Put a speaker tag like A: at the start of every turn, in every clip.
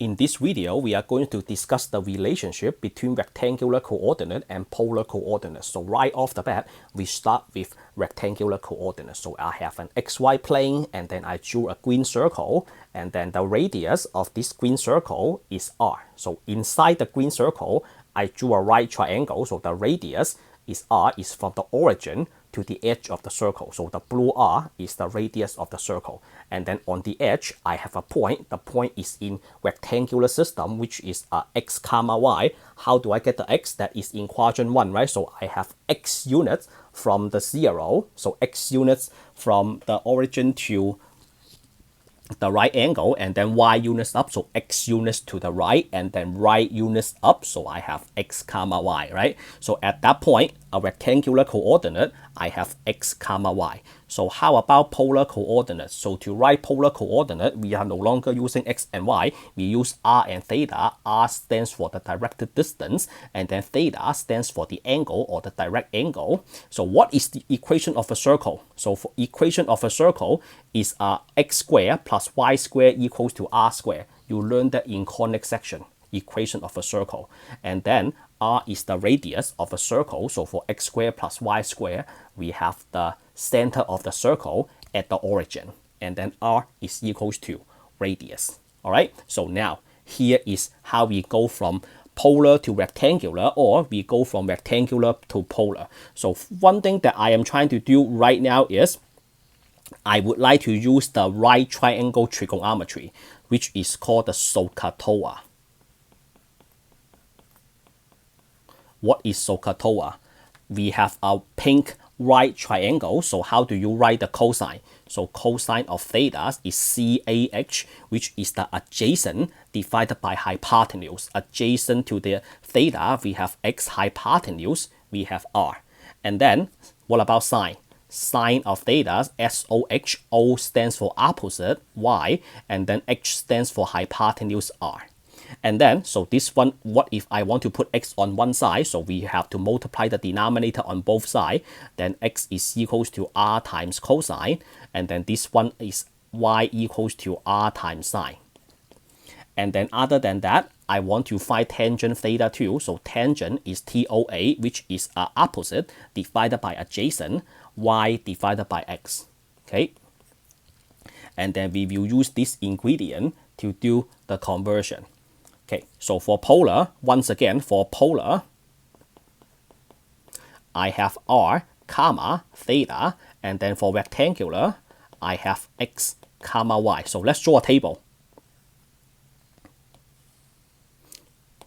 A: In this video, we are going to discuss the relationship between rectangular coordinate and polar coordinates. So right off the bat, we start with rectangular coordinates. So I have an xy plane, and then I drew a green circle, and then the radius of this green circle is r. So inside the green circle, I drew a right triangle. So the radius is r, is from the origin to the edge of the circle. So the blue r is the radius of the circle. And then on the edge, I have a point. The point is in rectangular system, which is x comma y. How do I get the x? That is in quadrant 1, right? So I have x units from the 0. So x units from the origin to the right angle, and then y units up, so x units to the right, and then right units up, so I have x comma y, right? So at that point, a rectangular coordinate, I have x comma y. So how about polar coordinates? So to write polar coordinate, we are no longer using x and y, we use r and theta. R stands for the directed distance, and then theta stands for the angle or the direct angle. So what is the equation of a circle? So for equation of a circle is x squared plus y squared equals to r squared. You learned that in conic section, equation of a circle. And then r is the radius of a circle. So for x squared plus y squared, we have the center of the circle at the origin. And then r is equals to radius. All right, so now here is how we go from polar to rectangular, or we go from rectangular to polar. So one thing that I am trying to do right now is I would like to use the right triangle trigonometry, which is called the Sohcahtoa. What is Sohcahtoa? We have a pink right triangle. So how do you write the cosine? So cosine of theta is CAH, which is the adjacent divided by hypotenuse. Adjacent to the theta, we have x, hypotenuse, we have r. And then what about sine? Sine of theta, SOH, O stands for opposite, y, and then H stands for hypotenuse, r. And then, so this one, what if I want to put x on one side? So we have to multiply the denominator on both sides. Then x is equals to r times cosine. And then this one is y equals to r times sine. And then other than that, I want to find tangent theta too. So tangent is TOA, which is opposite divided by adjacent, y divided by x. Okay. And then we will use this ingredient to do the conversion. Okay, so for polar, once again, for polar, I have r comma theta, and then for rectangular, I have x comma y. So let's draw a table.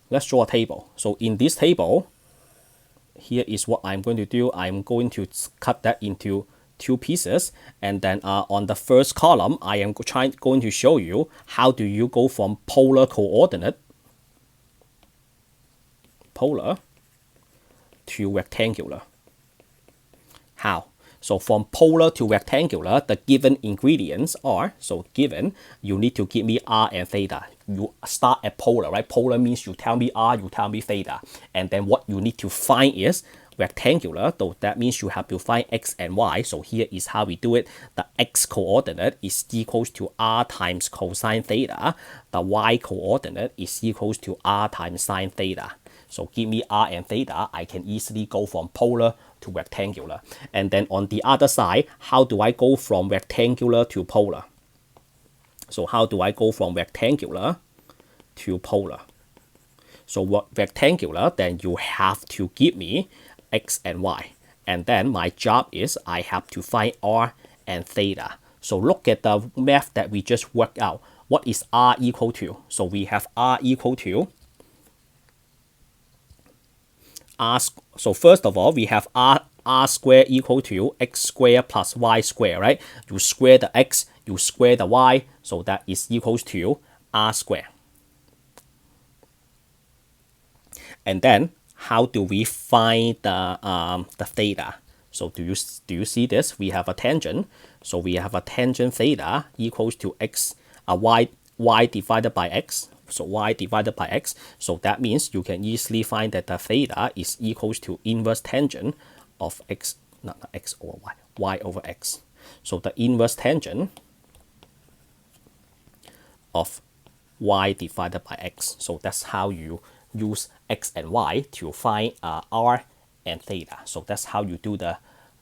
A: Let's draw a table. So in this table, here is what I'm going to do. I'm going to cut that into two pieces, and then on the first column, I am going to show you how do you go from polar coordinate to rectangular. How? So from polar to rectangular, the given ingredients are, so given, you need to give me r and theta. You start at polar, right? Polar means you tell me r, you tell me theta. And then what you need to find is rectangular, so that means you have to find x and y. So here is how we do it. The x coordinate is equals to r times cosine theta. The y coordinate is equals to r times sine theta. So give me r and theta, I can easily go from polar to rectangular. And then on the other side, how do I go from rectangular to polar? So how do I go from rectangular to polar? So what rectangular, then you have to give me x and y. And then my job is I have to find r and theta. So look at the math that we just worked out. What is r equal to? So we have r equal to r. So first of all, we have r squared equal to x squared plus y squared, right? You square the x, you square the y, so that is equals to r squared. And then how do we find the theta? So do you see this? We have a tangent. So we have a tangent theta equals to x, y divided by x. So y divided by x. So that means you can easily find that the theta is equals to inverse tangent of x, not x over y, y over x. So the inverse tangent of y divided by x. So that's how you use x and y to find r and theta. So that's how you do the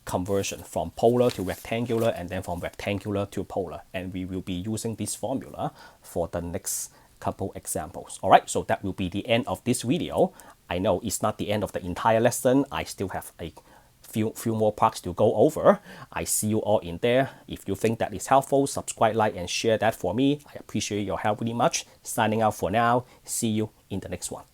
A: conversion from polar to rectangular and then from rectangular to polar. And we will be using this formula for the next couple examples. All right, so that will be the end of this video. I know it's not the end of the entire lesson. I still have a few more parts to go over. I see you all in there. If you think that is helpful, subscribe, like, and share that for me. I appreciate your help really much. Signing out for now. See you in the next one.